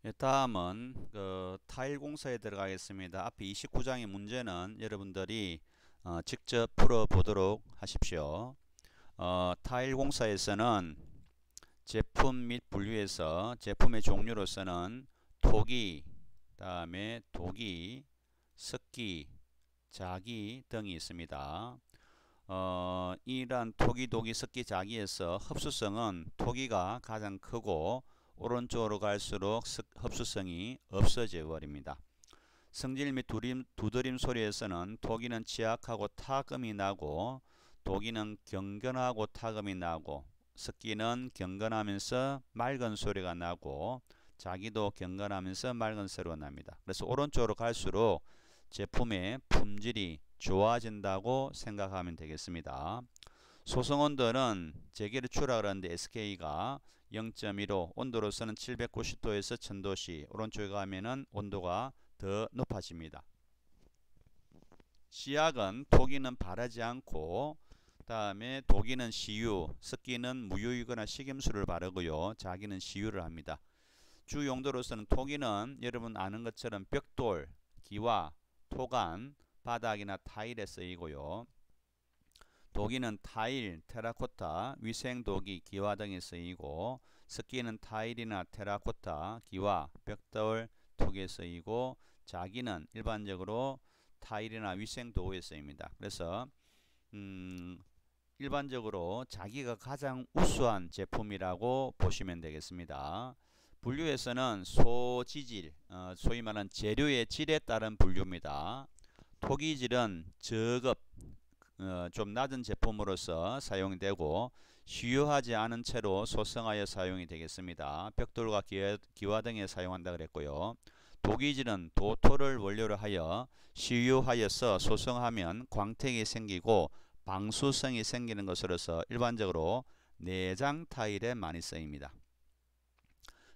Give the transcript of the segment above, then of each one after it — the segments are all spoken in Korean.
예, 다음은 타일 공사에 들어가겠습니다. 앞에 29장의 문제는 여러분들이 직접 풀어보도록 하십시오. 타일 공사에서는 제품 및 분류에서 제품의 종류로서는 토기, 다음에 도기, 습기, 자기 등이 있습니다. 이러한 토기, 도기, 습기, 자기에서 흡수성은 토기가 가장 크고 오른쪽으로 갈수록 흡수성이 없어져 버립니다. 성질 및 두드림 소리에서는 토기는 지약하고 타금이 나고 도기는 경건하고 타금이 나고 습기는 경건하면서 맑은 소리가 나고 자기도 경건하면서 맑은 소리가 납니다. 그래서 오른쪽으로 갈수록 제품의 품질이 좋아진다고 생각하면 되겠습니다. 소성온도는 제기를 추라 그러는데 SK가 0.15, 온도로서는 790도에서 1000도씨, 오른쪽에 가면은 온도가 더 높아집니다. 시약은 토기는 바르지 않고 다음에 도기는 시유, 습기는 무유이거나 식염수를 바르고요. 자기는 시유를 합니다. 주 용도로서는 토기는 여러분 아는 것처럼 벽돌, 기와, 토간, 바닥이나 타일에 쓰이고요. 도기는 타일, 테라코타, 위생도기, 기와 등에 쓰이고 습기는 타일이나 테라코타, 기와, 벽돌, 토기에 쓰이고 자기는 일반적으로 타일이나 위생도구에 쓰입니다. 그래서 일반적으로 자기가 가장 우수한 제품이라고 보시면 되겠습니다. 분류에서는 소지질, 소위 말하는 재료의 질에 따른 분류입니다. 토기질은 저급, 좀 낮은 제품으로서 사용되고 시유하지 않은 채로 소성하여 사용이 되겠습니다. 벽돌과 기와 등에 사용한다 그랬고요. 도기질은 도토를 원료로 하여 시유하여서 소성하면 광택이 생기고 방수성이 생기는 것으로서 일반적으로 내장 타일에 많이 쓰입니다.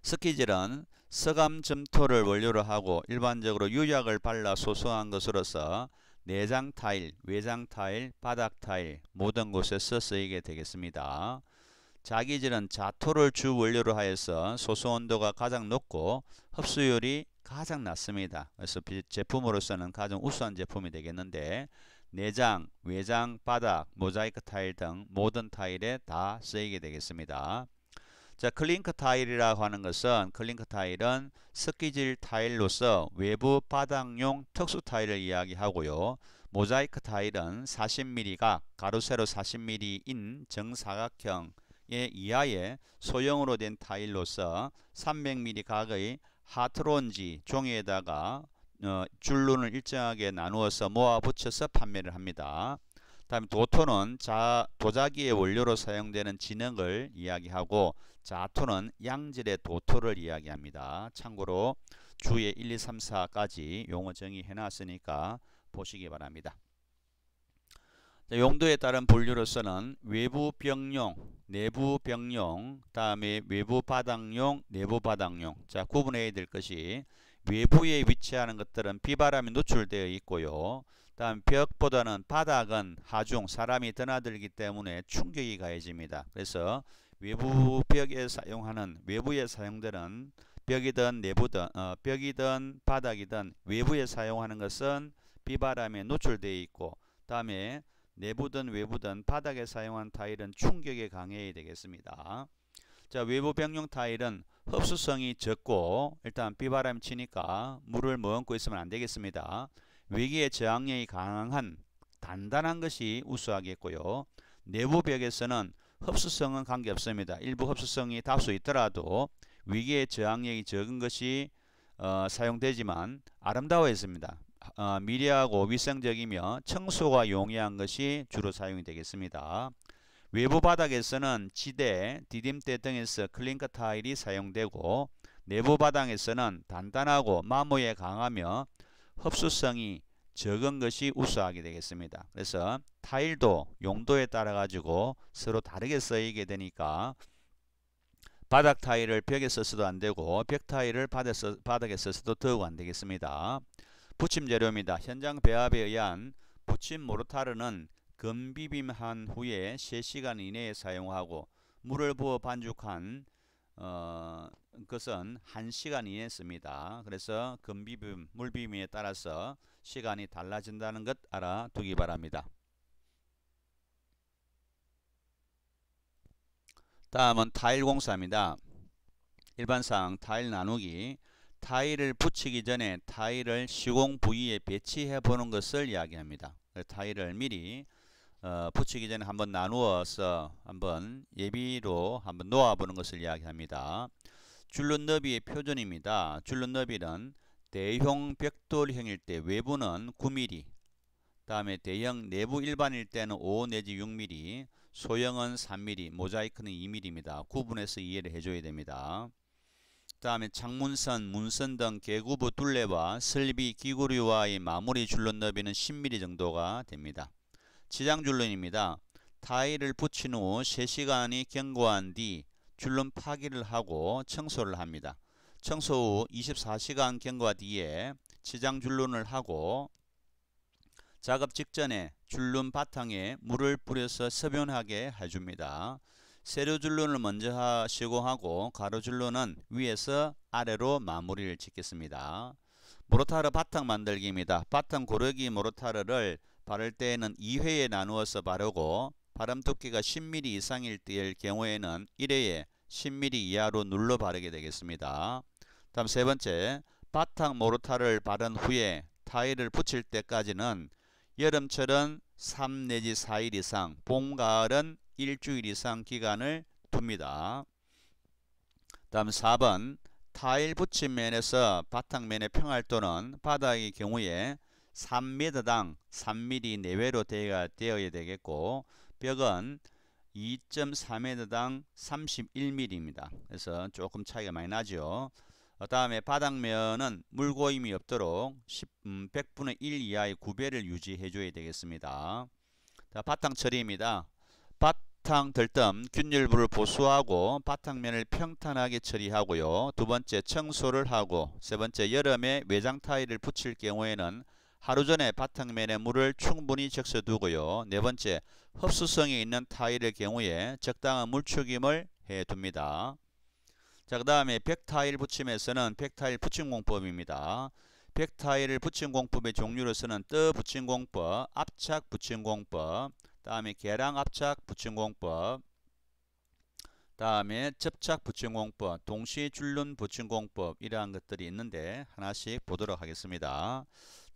스키질은 서감 점토를 원료로 하고 일반적으로 유약을 발라 소성한 것으로서 내장 타일, 외장 타일, 바닥 타일 모든 곳에서 쓰이게 되겠습니다. 자기질은 자토를 주 원료로 하여서 소성 온도가 가장 높고 흡수율이 가장 낮습니다. 그래서 제품으로서는 가장 우수한 제품이 되겠는데 내장, 외장, 바닥, 모자이크 타일 등 모든 타일에 다 쓰이게 되겠습니다. 자, 클링크 타일이라고 하는 것은 클링크 타일은 습기질 타일로서 외부 바닥용 특수 타일을 이야기하고요. 모자이크 타일은 40mm 각, 가로 세로 40mm인 정사각형의 이하의 소형으로 된 타일로서 300mm 각의 하트론지 종이에다가 줄눈을 일정하게 나누어서 모아 붙여서 판매를 합니다. 다음 도토는 도자기의 원료로 사용되는 진흙을 이야기하고 자토는 양질의 도토를 이야기합니다. 참고로 주에 1, 2, 3, 4까지 용어 정의해 놨으니까 보시기 바랍니다. 용도에 따른 분류로서는 외부 벽용, 내부 벽용, 다음에 외부 바닥용, 내부 바닥용. 자, 구분해야 될 것이 외부에 위치하는 것들은 비바람이 노출되어 있고요. 다음 벽보다는 바닥은 하중, 사람이 드나들기 때문에 충격이 가해집니다. 그래서 외부 벽에 사용하는 외부에 사용되는 벽이든 내부든 벽이든 바닥이든 외부에 사용하는 것은 비바람에 노출되어 있고 다음에 내부든 외부든 바닥에 사용한 타일은 충격에 강해야 되겠습니다. 자, 외부 벽용 타일은 흡수성이 적고 일단 비바람이 치니까 물을 머금고 있으면 안 되겠습니다. 외기의 저항력이 강한 단단한 것이 우수하겠고요. 내부 벽에서는 흡수성은 관계없습니다. 일부 흡수성이 다수 있더라도 위기의 저항력이 적은 것이 사용되지만 아름다워했습니다. 미려하고 위생적이며 청소가 용이한 것이 주로 사용이 되겠습니다. 외부 바닥에서는 지대, 디딤대 등에서 클링커 타일이 사용되고 내부 바닥에서는 단단하고 마모에 강하며 흡수성이 적은 것이 우수하게 되겠습니다. 그래서 타일도 용도에 따라 가지고 서로 다르게 쓰이게 되니까 바닥 타일을 벽에 써서도 안되고 벽 타일을 바닥에 써서도 더욱 안되겠습니다. 붙임 재료입니다. 현장 배합에 의한 붙임 모르타르는 건비빔한 후에 3시간 이내에 사용하고 물을 부어 반죽한 그것은 1시간 이내에 씁니다. 그래서 건비빔, 물비빔에 따라서 시간이 달라진다는 것 알아두기 바랍니다. 다음은 타일 공사입니다. 일반상 타일 나누기, 타일을 붙이기 전에 타일을 시공 부위에 배치해 보는 것을 이야기합니다. 타일을 미리 붙이기 전에 한번 나누어서 한번 예비로 한번 놓아 보는 것을 이야기합니다. 줄눈 너비의 표준입니다. 줄눈 너비는 대형 벽돌형일 때 외부는 9mm, 다음에 대형 내부 일반일 때는 5 내지 6mm, 소형은 3mm, 모자이크는 2mm입니다. 구분해서 이해를 해줘야 됩니다. 다음에 창문선, 문선 등 개구부 둘레와 설비 기구류와의 마무리 줄눈 너비는 10mm 정도가 됩니다. 치장 줄눈입니다. 타일을 붙인 후 3시간이 경과한 뒤 줄눈 파기를 하고 청소를 합니다. 청소 후 24시간 경과 뒤에 치장 줄눈을 하고 작업 직전에 줄눈 바탕에 물을 뿌려서 서변하게 해줍니다. 세로 줄눈을 먼저 시공하고 가로 줄눈은 위에서 아래로 마무리를 짓겠습니다. 모르타르 바탕 만들기입니다. 바탕 고르기 모르타르를 바를 때에는 2회에 나누어서 바르고 바람 두께가 10mm 이상일 때일 경우에는 1회에 10mm 이하로 눌러 바르게 되겠습니다. 다음 세 번째, 바탕 모르타르를 바른 후에 타일을 붙일 때까지는 여름철은 3 내지 4일 이상, 봄, 가을은 일주일 이상 기간을 둡니다. 다음 4번, 타일 붙임면에서 바탕면의 평활도는 바닥의 경우에 3m당 3mm 내외로 되어야 되겠고 벽은 2.4m당 31mm입니다. 그래서 조금 차이가 많이 나죠. 다음에 바닥면은 물고임이 없도록 100분의 1 이하의 구배를 유지해 줘야 되겠습니다. 자, 바탕 처리입니다. 바탕 들뜸 균열부를 보수하고 바탕면을 평탄하게 처리하고요. 두 번째, 청소를 하고, 세 번째, 여름에 외장 타일을 붙일 경우에는 하루 전에 바탕면에 물을 충분히 적셔두고요. 네 번째, 흡수성이 있는 타일의 경우에 적당한 물축임을 해둡니다. 자, 그 다음에 벽타일 붙임에서는 벽타일 붙임공법입니다. 벽타일을 붙임공법의 종류로서는 떠 붙임공법, 압착 붙임공법, 다음에 계량 압착 붙임공법, 다음에 접착 붙임공법, 동시 줄눈 붙임공법, 이러한 것들이 있는데 하나씩 보도록 하겠습니다.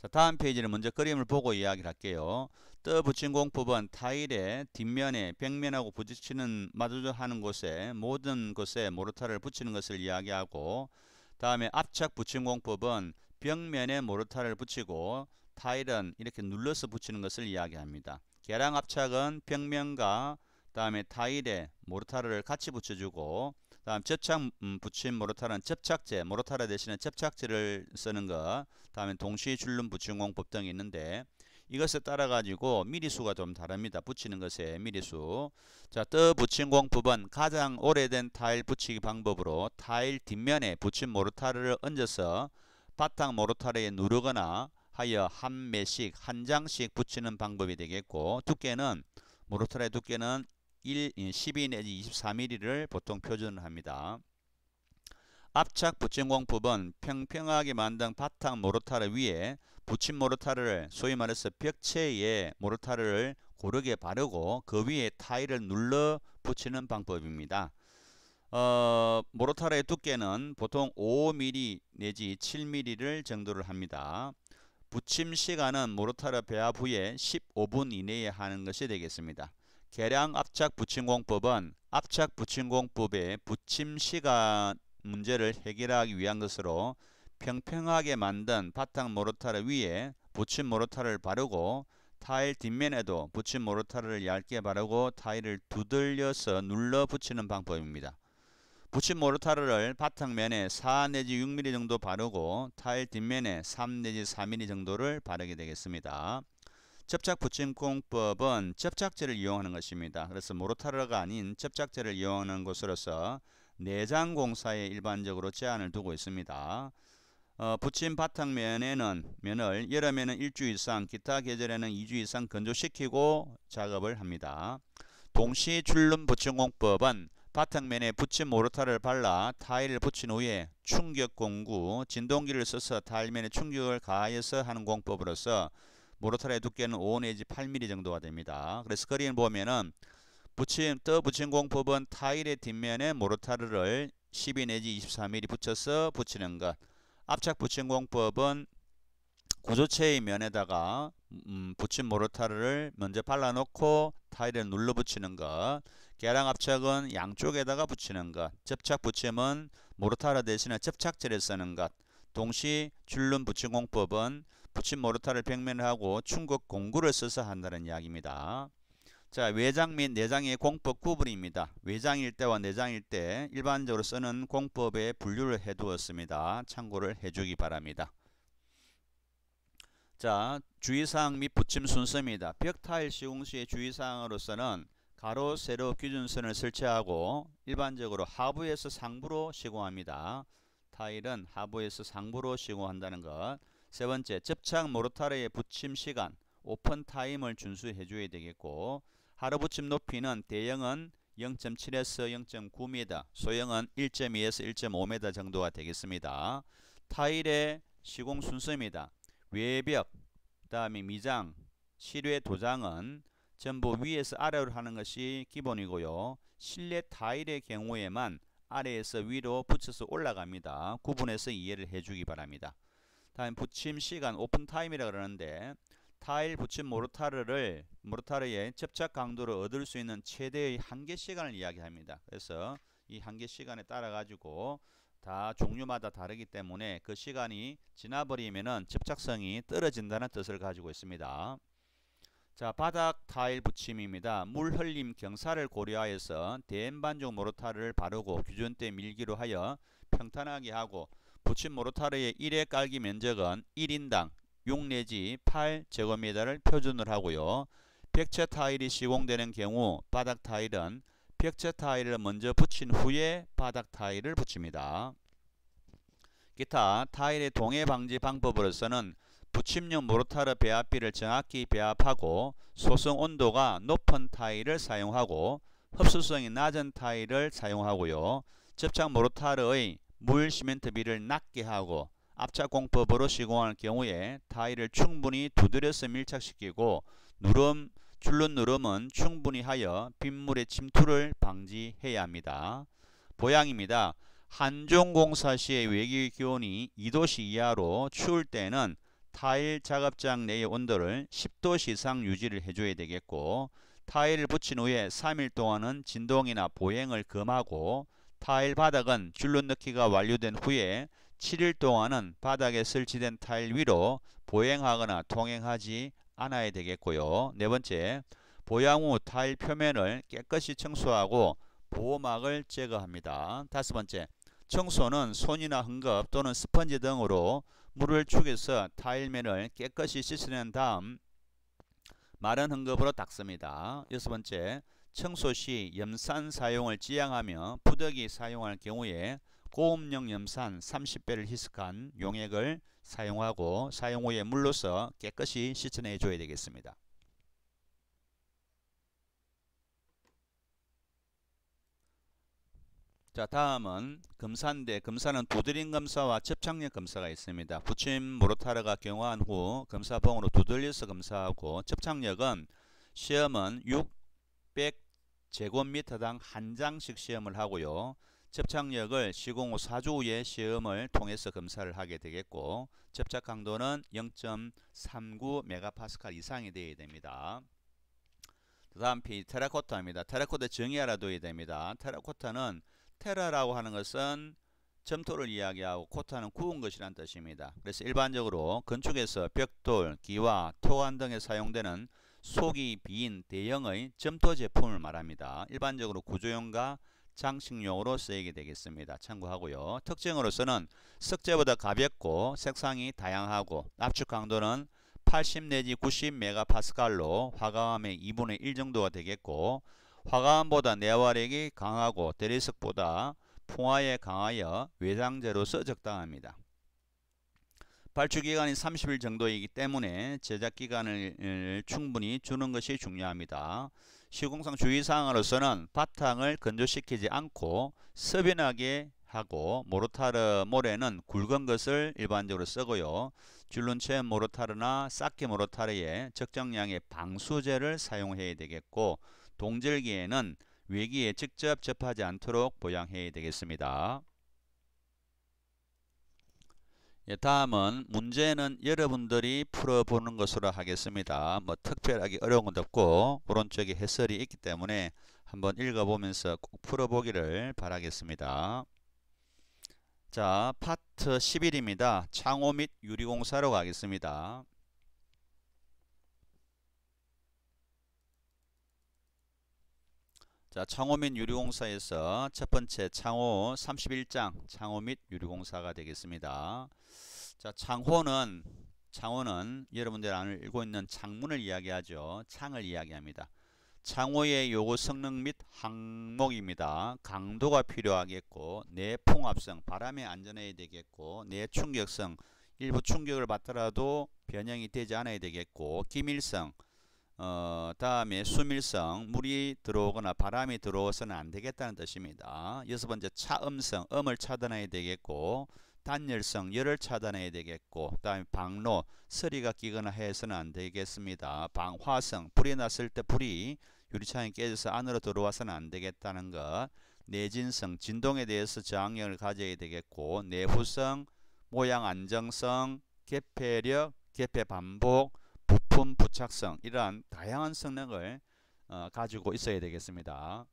자, 다음 페이지는 먼저 그림을 보고 이야기를 할게요. 떠 붙임공법은 타일의 뒷면에 벽면하고 부딪히는 마주하는 곳에 모든 곳에 모르타르를 붙이는 것을 이야기하고, 다음에 압착 붙임공법은 벽면에 모르타르를 붙이고 타일은 이렇게 눌러서 붙이는 것을 이야기합니다. 계량 압착은 벽면과 다음에 타일에 모르타르를 같이 붙여주고, 다음 접착 붙임 모르타르는 접착제, 모르타르 대신에 접착제를 쓰는 것, 다음에 동시 줄눈 붙임공법 등이 있는데 이것에 따라 가지고 미리수가 좀 다릅니다. 붙이는 것의 미리수. 자, 떠 붙임공법은 가장 오래된 타일 붙이기 방법으로 타일 뒷면에 붙임 모르타르를 얹어서 바탕 모르타르에 누르거나 하여 한 매씩 한 장씩 붙이는 방법이 되겠고, 두께는 모르타르의 두께는 12 내지 24mm를 보통 표준을 합니다. 압착 붙임공법은 평평하게 만든 바탕 모르타르 위에 붙임 모르타르를, 소위 말해서 벽체에 모르타르를 고르게 바르고 그 위에 타일을 눌러 붙이는 방법입니다. 모르타르의 두께는 보통 5mm 내지 7mm를 정도를 합니다. 붙임 시간은 모르타르 배합 후에 15분 이내에 하는 것이 되겠습니다. 계량 압착 붙임공법은 압착 붙임공법의 붙임 시간 문제를 해결하기 위한 것으로 평평하게 만든 바탕 모르타르 위에 붙임 모르타르를 바르고 타일 뒷면에도 붙임 모르타르를 얇게 바르고 타일을 두들려서 눌러 붙이는 방법입니다. 붙임 모르타르를 바탕면에 4 내지 6mm 정도 바르고 타일 뒷면에 3 내지 4mm 정도를 바르게 되겠습니다. 접착 붙임공법은 접착제를 이용하는 것입니다. 그래서 모르타르가 아닌 접착제를 이용하는 것으로서 내장 공사에 일반적으로 제한을 두고 있습니다. 붙임 바탕면에는 면을 여름에는 1주 이상, 기타 계절에는 2주 이상 건조시키고 작업을 합니다. 동시 줄눈 붙임공법은 바탕면에 붙인 모르타르를 발라 타일을 붙인 후에 충격 공구, 진동기를 써서 타일면에 충격을 가하여서 하는 공법으로서 모르타르의 두께는 5 내지 8mm 정도가 됩니다. 그래서 그림 보면은 붙인 공법은 타일의 뒷면에 모르타르를 12 내지 24mm 붙여서 붙이는 것. 압착 붙인 공법은 구조체의 면에다가 붙인 모르타르를 먼저 발라놓고 타일을 눌러 붙이는 것. 계량 압착은 양쪽에다가 붙이는 것. 접착 붙임은 모르타르 대신에 접착제를 쓰는 것. 동시 줄눈 붙임 공법은 붙인 모르타르를 벽면하고 충격 공구를 써서 한다는 이야기입니다. 자, 외장 및 내장의 공법 구분입니다. 외장일 때와 내장일 때 일반적으로 쓰는 공법에 분류를 해 두었습니다. 참고를 해주기 바랍니다. 자, 주의사항 및 붙임 순서입니다. 벽타일 시공 시의 주의사항으로서는 가로, 세로 기준선을 설치하고 일반적으로 하부에서 상부로 시공합니다. 타일은 하부에서 상부로 시공한다는 것. 세 번째, 접착 모르타르의 붙임 시간, 오픈 타임을 준수해 줘야 되겠고, 하로 붙임 높이는 대형은 0.7에서 0.9m, 소형은 1.2에서 1.5m 정도가 되겠습니다. 타일의 시공 순서입니다. 외벽, 그 다음에 미장, 실외 도장은 전부 위에서 아래로 하는 것이 기본이고요. 실내 타일의 경우에만 아래에서 위로 붙여서 올라갑니다. 구분해서 이해를 해주기 바랍니다. 다음 붙임 시간, 오픈 타임이라 그러는데 타일 붙임 모르타르의 접착 강도를 얻을 수 있는 최대의 한계 시간을 이야기합니다. 그래서 이 한계 시간에 따라 가지고 다 종류마다 다르기 때문에 그 시간이 지나버리면은 접착성이 떨어진다는 뜻을 가지고 있습니다. 자, 바닥 타일 붙임입니다. 물 흘림 경사를 고려하여서 대연반죽 모르타르를 바르고 규준대 밀기로 하여 평탄하게 하고, 붙임 모르타르의 1회 깔기 면적은 1인당 6 내지 8제곱미터를 표준으로 하고요. 벽체 타일이 시공되는 경우 바닥 타일은 벽체 타일을 먼저 붙인 후에 바닥 타일을 붙입니다. 기타 타일의 동해 방지 방법으로서는 붙임용 모르타르 배합비를 정확히 배합하고 소성 온도가 높은 타일을 사용하고 흡수성이 낮은 타일을 사용하고요. 접착 모르타르의 물 시멘트 비를 낮게 하고 압착 공법으로 시공할 경우에 타일을 충분히 두드려서 밀착시키고 줄눈 누름은 충분히 하여 빗물의 침투를 방지해야 합니다. 보양입니다. 한종공사 시의 외기 기온이 2도씨 이하로 추울 때는 타일 작업장 내의 온도를 10도씨 이상 유지를 해줘야 되겠고, 타일을 붙인 후에 3일 동안은 진동이나 보행을 금하고, 타일 바닥은 줄눈 넣기가 완료된 후에 7일 동안은 바닥에 설치된 타일 위로 보행하거나 통행하지 않아야 되겠고요. 네 번째, 보양 후 타일 표면을 깨끗이 청소하고 보호막을 제거합니다. 다섯 번째, 청소는 손이나 헝겊 또는 스펀지 등으로 물을 축여서 타일면을 깨끗이 씻어낸 다음 마른 헝겊으로 닦습니다. 여섯 번째, 청소 시 염산 사용을 지양하며 부득이 사용할 경우에 고음용 염산 30배를 희석한 용액을 사용하고 사용 후에 물로써 깨끗이 씻어내 줘야 되겠습니다. 자, 다음은 검사인데, 검사는 두드림 검사와 접착력 검사가 있습니다. 붙임 모르타르가 경화한 후 검사봉으로 두들려서 검사하고, 접착력은 시험은 600제곱미터당 한 장씩 시험을 하고요. 접착력을 시공 후 4주 후에 시험을 통해서 검사를 하게 되겠고, 접착 강도는 0.39 메가파스칼 이상이 되어야 됩니다. 그 다음 테라코타입니다. 테라코타 정의 알아둬야 됩니다. 테라코타는 테라라고 하는 것은 점토를 이야기하고 코타는 구운 것이라는 뜻입니다. 그래서 일반적으로 건축에서 벽돌, 기와, 토관 등에 사용되는 속이 비인 대형의 점토 제품을 말합니다. 일반적으로 구조용과 장식용으로 쓰이게 되겠습니다. 참고하고요. 특징으로서는 석재보다 가볍고 색상이 다양하고 압축 강도는 80 내지 90 메가파스칼로 화강암의 2분의 1 정도가 되겠고, 화강암보다 내화력이 강하고 대리석보다 풍화에 강하여 외장재로서 적당합니다. 발주기간이 30일 정도이기 때문에 제작기간을 충분히 주는 것이 중요합니다. 시공상 주의사항으로서는 바탕을 건조시키지 않고 서변하게 하고, 모르타르 모래는 굵은 것을 일반적으로 쓰고요. 줄눈체 모르타르나 쌓기 모르타르에 적정량의 방수제를 사용해야 되겠고, 동절기에는 외기에 직접 접하지 않도록 보양해야 되겠습니다. 예, 다음은 문제는 여러분들이 풀어보는 것으로 하겠습니다. 뭐 특별하게 어려운 건 없고 오른쪽에 해설이 있기 때문에 한번 읽어보면서 꼭 풀어보기를 바라겠습니다. 자, 파트 11입니다. 창호 및 유리공사로 가겠습니다. 자, 창호 및 유리공사에서 첫 번째 창호 31장 창호 및 유리공사가 되겠습니다. 자, 창호는 여러분들 알고 있는 창문을 이야기하죠. 창을 이야기합니다. 창호의 요구 성능 및 항목입니다. 강도가 필요하겠고, 내풍합성, 바람에 안전해야 되겠고, 내충격성, 일부 충격을 받더라도 변형이 되지 않아야 되겠고, 기밀성, 다음에 수밀성, 물이 들어오거나 바람이 들어와서는 안 되겠다는 뜻입니다. 여섯 번째 차음성, 음을 차단해야 되겠고, 단열성, 열을 차단해야 되겠고, 다음에 방로, 서리가 끼거나 해서는 안 되겠습니다. 방화성, 불이 났을 때 불이 유리창이 깨져서 안으로 들어와서는 안 되겠다는 것. 내진성, 진동에 대해서 저항력을 가져야 되겠고, 내후성, 모양 안정성, 개폐력, 개폐 반복, 부품 부착성, 이러한 다양한 성능을 가지고 있어야 되겠습니다.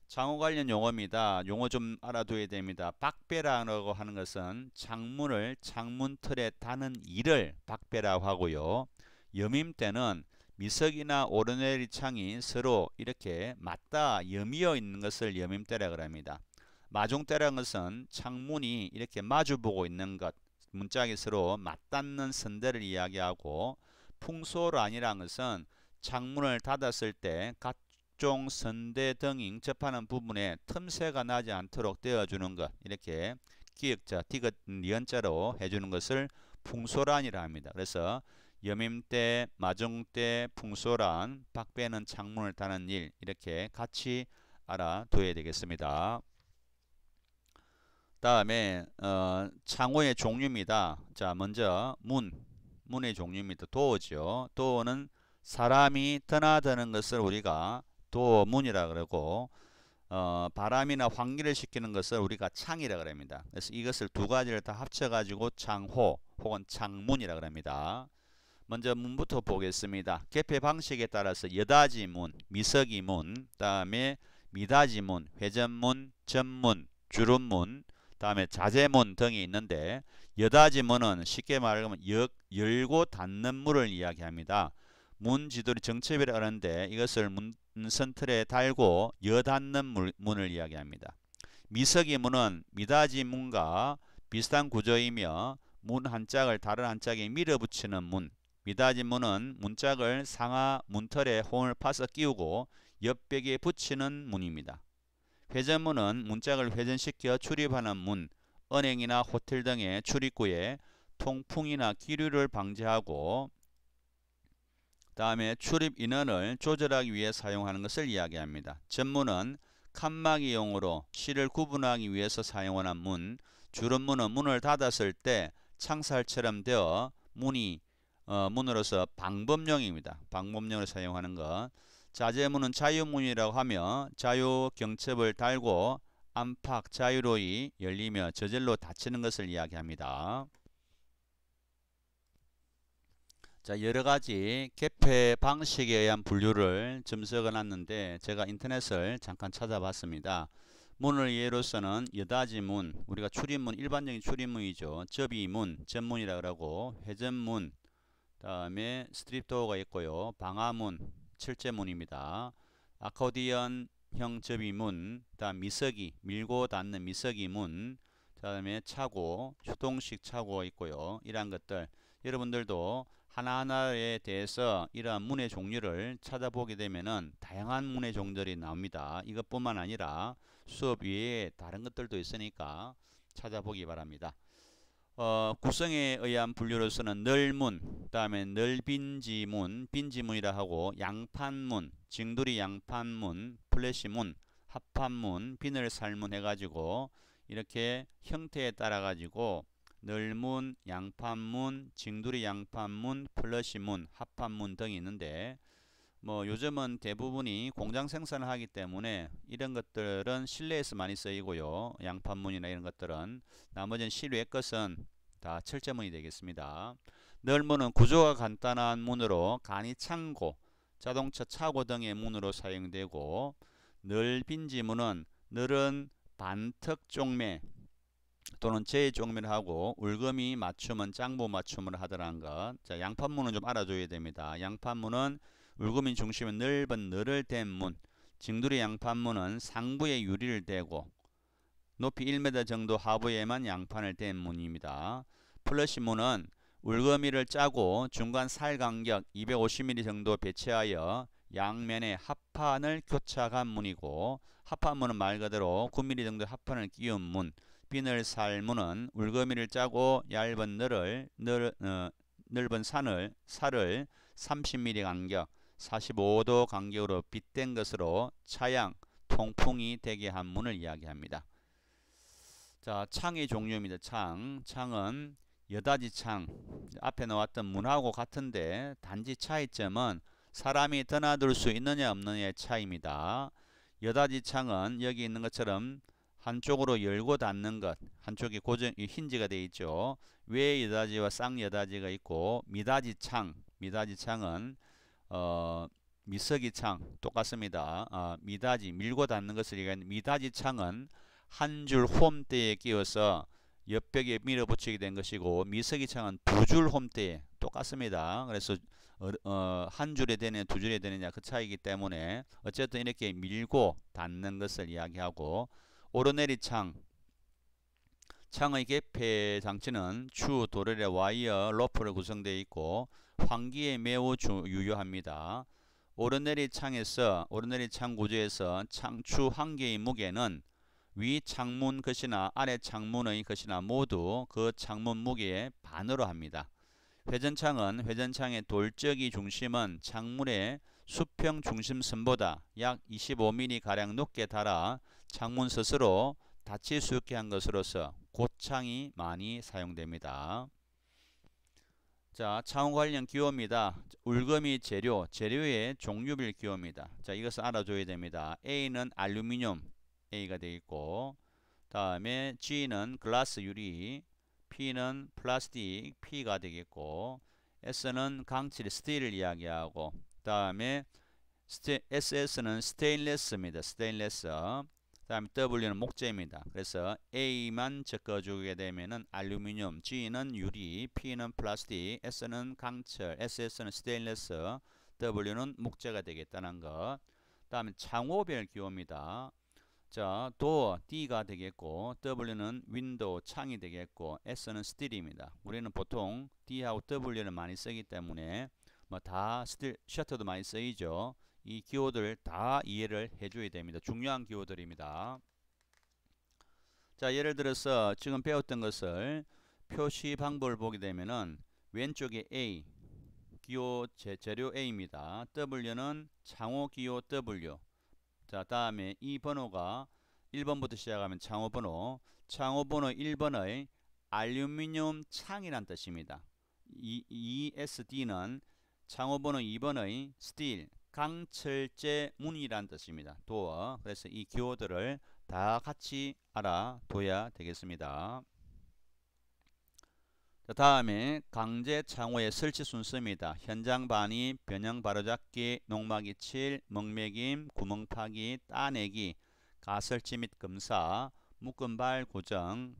창호 관련 용어입니다. 용어 좀 알아둬야 됩니다. 박배라고 하는 것은 창문을 창문 틀에 다는 일을 박배라고 하고요. 여밈 때는 미석이나 오르내리 창이 서로 이렇게 맞닿아 여미어 있는 것을 여밈대라고 합니다. 마중대라는 것은 창문이 이렇게 마주보고 있는 것, 문짝이 서로 맞닿는 선대를 이야기하고, 풍소란이라는 것은 창문을 닫았을 때 각종 선대 등이 접하는 부분에 틈새가 나지 않도록 되어주는 것, 이렇게 기역자, 디귿, 니은자로 해주는 것을 풍소란이라 합니다. 그래서 여밈대, 마중대, 풍소란, 박배는 창문을 다는 일, 이렇게 같이 알아둬야 되겠습니다. 다음에 창호의 종류입니다. 자, 먼저 문의 종류입니다. 도어죠. 도어는 사람이 드나드는 것을 우리가 도어문이라 그러고, 바람이나 환기를 시키는 것을 우리가 창이라 그럽니다. 그래서 이것을 두 가지를 다 합쳐가지고 창호 혹은 창문이라 그럽니다. 먼저 문부터 보겠습니다. 개폐 방식에 따라서 여닫이문, 미석이문, 다음에 미닫이문, 회전문, 전문, 주름문, 다음에 자재문 등이 있는데, 여닫이문은 쉽게 말하면 열고 닫는 문을 이야기합니다. 문 지도리 정첩이라 하는데 이것을 문선 틀에 달고 여닫는 문을 이야기합니다. 미석이문은 미닫이문과 비슷한 구조이며 문 한 짝을 다른 한 짝에 밀어붙이는 문, 미닫이문은 문짝을 상하 문틀에 홈을 파서 끼우고 옆벽에 붙이는 문입니다. 회전문은 문짝을 회전시켜 출입하는 문, 은행이나 호텔 등의 출입구에 통풍이나 기류를 방지하고, 다음에 출입 인원을 조절하기 위해 사용하는 것을 이야기합니다. 전문은 칸막이용으로 실을 구분하기 위해서 사용하는 문, 주름문은 문을 닫았을 때 창살처럼 되어 문으로서 방범용입니다. 방범용으로 사용하는 것. 자재문은 자유문이라고 하며 자유경첩을 달고 안팎 자유로이 열리며 저절로 닫히는 것을 이야기합니다. 자, 여러가지 개폐 방식에 의한 분류를 점석해 놨는데 제가 인터넷을 잠깐 찾아봤습니다. 문을 예로서는 여닫이문, 우리가 출입문, 일반적인 출입문이죠. 접이문, 전문이라 그러고, 회전문, 다음에 스트립도어가 있고요. 방화문, 철제문입니다. 아코디언형 접이문, 다음 미석이, 밀고 닫는 미석이문, 다음에 차고, 수동식 차고가 있고요. 이러한 것들 여러분들도 하나하나에 대해서 이러한 문의 종류를 찾아보게 되면은 다양한 문의 종들이 나옵니다. 이것뿐만 아니라 수업 외에 다른 것들도 있으니까 찾아보기 바랍니다. 구성에 의한 분류로서는 널문, 그다음에 널빈지문, 빈지문이라 하고 양판문, 징두리 양판문, 플래시문, 합판문, 비늘 살문 해가지고 이렇게 형태에 따라 가지고 널문, 양판문, 징두리 양판문, 플래시문, 합판문 등이 있는데 뭐 요즘은 대부분이 공장 생산을 하기 때문에 이런 것들은 실내에서 많이 쓰이고요. 양판문이나 이런 것들은 나머지는 실외 것은 다 철제문이 되겠습니다. 널문은 구조가 간단한 문으로 간이 창고, 자동차 차고 등의 문으로 사용되고 널빈지문은 널은 반턱 쪽매 또는 제 쪽매를 하고 울거미 맞춤은 짱부 맞춤을 하더라는 것. 자, 양판문은 좀 알아줘야 됩니다. 양판문은 울거미 중심에 넓은 너를 댄 문, 징두리 양판문은 상부에 유리를 대고 높이 1m 정도 하부에만 양판을 댄 문입니다. 플러시문은 울거미를 짜고 중간 살 간격 250mm 정도 배치하여 양면에 합판을 교착한 문이고 합판문은 말 그대로 9mm 정도 합판을 끼운 문. 비늘 살문은 울거미를 짜고 얇은 넓은 살을 30mm 간격 45도 간격으로 빗댄 것으로 차양, 통풍이 되게 한 문을 이야기합니다. 자, 창의 종류입니다. 창은 여닫이 창. 앞에 나왔던 문하고 같은데 단지 차이점은 사람이 드나들 수 있느냐 없느냐의 차이입니다. 여닫이 창은 여기 있는 것처럼 한쪽으로 열고 닫는 것, 한쪽이 힌지가 되어 있죠. 외 여닫이와 쌍 여닫이가 있고 미닫이창은 미석이 창 똑같습니다. 미닫이 밀고 닫는 것을 얘기하는 미닫이 창은 한 줄 홈대에 끼워서 옆벽에 밀어붙이게 된 것이고 미석이 창은 두 줄 홈대에 똑같습니다. 그래서 한 줄에 되느냐 두 줄에 되느냐 그 차이기 때문에 어쨌든 이렇게 밀고 닫는 것을 이야기하고 오르내리 창의 개폐 장치는 추, 도르래, 와이어, 로프로 구성되어 있고 환기에 매우 유효합니다. 오르내리 창 구조에서 창추 한 개의 무게는 위 창문 것이나 아래 창문의 것이나 모두 그 창문 무게의 반으로 합니다. 회전창의 돌적이 중심은 창문의 수평 중심선보다 약 25mm 가량 높게 달아 창문 스스로 닫힐 수 있게 한 것으로서 고창이 많이 사용됩니다. 자, 창호 관련 기호입니다. 울거미 재료의 종류별 기호입니다. 자, 이것을 알아줘야 됩니다. A는 알루미늄 A가 되어 있고, 다음에 G는 글라스 유리, P는 플라스틱 P가 되겠고, S는 강칠 스틸을 이야기하고, 다음에 SS는 스테인레스입니다. 스테인레스. 다음에 W는 목재입니다. 그래서 A만 적어주게 되면은 알루미늄, G는 유리, P는 플라스틱, S는 강철, SS는 스테인레스, W는 목재가 되겠다는 것. 다음에 창호별 기호입니다. 자, 도어 D가 되겠고, W는 윈도우 창이 되겠고, S는 스틸입니다. 우리는 보통 D하고 W를 많이 쓰기 때문에 뭐 다 스틸 셔터도 많이 쓰이죠. 이 기호들 다 이해를 해줘야 됩니다. 중요한 기호들입니다. 자, 예를 들어서 지금 배웠던 것을 표시 방법을 보게 되면은 왼쪽에 A 기호 재료 A입니다. W는 창호 기호 W. 자, 다음에 이 번호가 1번부터 시작하면 창호 번호 1번의 알루미늄 창이란 뜻입니다. ESD는 창호 번호 2번의 스틸 강철제 문이란 뜻입니다. 도어. 그래서 이 기호들을 다 같이 알아둬야 되겠습니다. 자, 다음에 강제 창호의 설치 순서입니다. 현장 반입, 변형 바로잡기, 농막이 칠, 먹매김, 구멍 파기, 따내기, 가설치 및 검사, 묶음발 고정,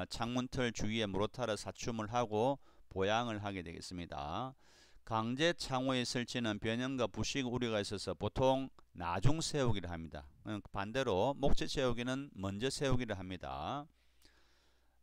창문틀 주위에 모르타르 사춤을 하고 보양을 하게 되겠습니다. 강제 창호의 설치는 변형과 부식 우려가 있어서 보통 나중 세우기를 합니다. 반대로 목재 세우기는 먼저 세우기를 합니다.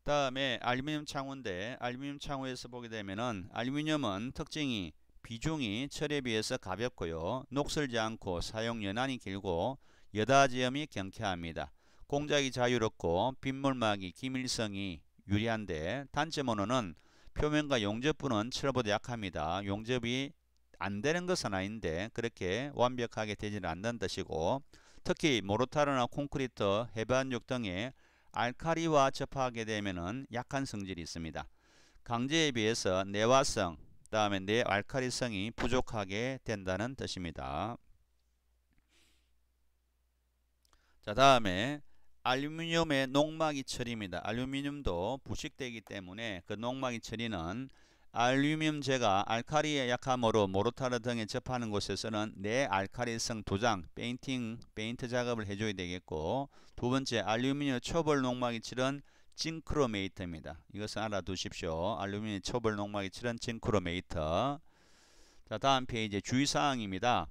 다음에 알루미늄 창호인데 알루미늄 창호에서 보게 되면은 알루미늄은 특징이 비중이 철에 비해서 가볍고요. 녹슬지 않고 사용 연한이 길고 여닫이염이 경쾌합니다. 공작이 자유롭고 빗물막이 기밀성이 유리한데 단점으로는 표면과 용접부는 철보다 약합니다. 용접이 안 되는 것은 아닌데 그렇게 완벽하게 되지는 않는 뜻이고, 특히 모르타르나 콘크리트, 해반육 등의 알카리와 접하게 되면은 약한 성질이 있습니다. 강제에 비해서 내화성, 다음에 내알카리성이 부족하게 된다는 뜻입니다. 자, 다음에 알루미늄의 녹막이 처리입니다. 알루미늄도 부식되기 때문에 그 녹막이 처리는 알루미늄재가 알카리에 약하므로 모르타르 등에 접하는 곳에서는 내알카리성 도장, 페인트 작업을 해줘야 되겠고, 두 번째 알루미늄 초벌 녹막이 칠은 징크로메이트입니다. 이것은 알아두십시오. 알루미늄 초벌 녹막이 칠은 징크로메이트. 자, 다음 페이지 주의사항입니다.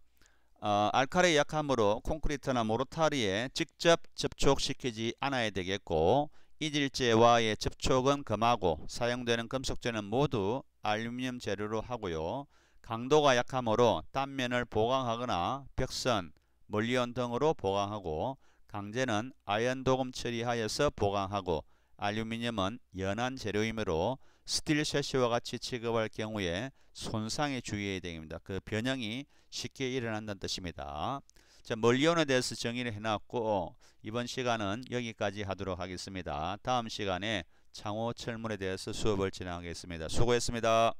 알칼리에 약하므로 콘크리트나 모르타르에 직접 접촉시키지 않아야 되겠고, 이질재와의 접촉은 금하고 사용되는 금속재는 모두 알루미늄 재료로 하고요. 강도가 약하므로 단면을 보강하거나 벽선, 멀리온 등으로 보강하고, 강제는 아연 도금 처리하여서 보강하고, 알루미늄은 연한 재료이므로 스틸 셰시와 같이 취급할 경우에 손상에 주의해야 됩니다. 그 변형이 쉽게 일어난다는 뜻입니다. 자, 멀리온에 대해서 정의를 해놨고, 이번 시간은 여기까지 하도록 하겠습니다. 다음 시간에 창호 철문에 대해서 수업을 진행하겠습니다. 수고했습니다.